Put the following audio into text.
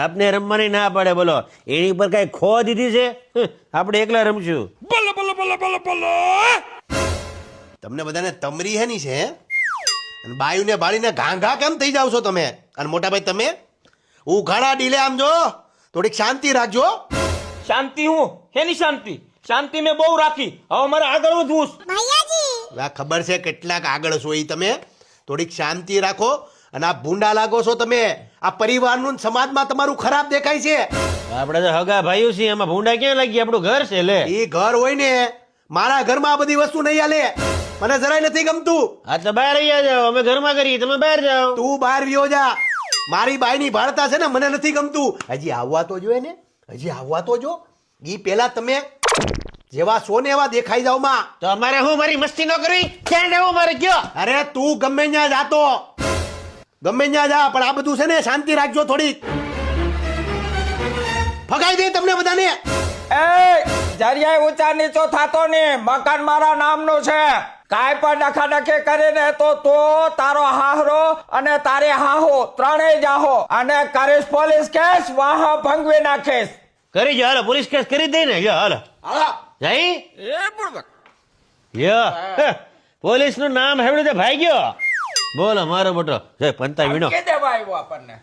આપને રમવાની ના પડે બોલો, એની પર કઈ ખો દીધી છે? આપણે એકલા રમશું. બોલો બોલો બોલો બોલો બોલો. તમને બધાને તમરી હેની છે હે? અને બાયુને બાળીને ઘાંઘા કેમ થઈ જાવ છો તમે? અને મોટા ભાઈ તમે ઉઘાડા ડીલે આમ જો, થોડીક શાંતિ રાખજો. શાંતિ હું હેની શાંતિ? શાંતિ મેં બહુ રાખી, હવે મારે આગળ વધવું છે. હવે આ ખબર છે કેટલાક આગળ છો ઈ તમે. થોડીક શાંતિ રાખો. અને આ ભૂંડા લાગો છો તમે. આ પરિવારનું ને સમાજમાં તમારું ખરાબ દેખાય છે. આપણે તો હગા ભાઈઓ છીએ, એમાં ભૂંડા ક્યાં લાગી? આપણું ઘર છે લે. એ ઘર હોય ને, મારા ઘરમાં આ બધી વસ્તુ નહીં હાલે. મને જરાય નથી ગમતું. આ તો બહાર અહીંયા જાઓ, અમે ઘરમાં કરીએ, તમે બહાર જાઓ. તું બહાર વ્યો જા. મારી બાઈની ભાળતા છે ને, મને નથી ગમતું. હજી આવવા તો જોઈએ ને, હજી આવવા તો જો. ઈ પેલા તમે જેવા છો ને એવા દેખાઈ જાવ માં. તો અમારે હું મારી મસ્તી ન કરવી? ક્યાં જવું મારે કયો? અરે તું ગમે ત્યાં જાતો, ગમે ત્યાં જા, પણ આ બધું છે ને શાંતિ રાખજો થોડીક. ફગાઈ દે તમને બધાને. એ જરિયાએ ઊંચા નીચો થાતો ને, મકાન મારા નામનું છે. કાંઈ પણ ડખાડખી કરીને તો તારો હાહરો અને તારે હાહો ત્રણેય જાહો અને કરીશ પોલીસ કેસ, વાહ ભંગવી નાખીશ. કરી જો, હાલો પોલીસ કેસ કરી દઈ ને. હાલો હાલો. જઈ એ બુડબક. પોલીસ નું નામ હેવડું ભાઈ ગયો. બોલો મારો મોટો જય પંતા વીણો. કે દેવા આવ્યો આપણને.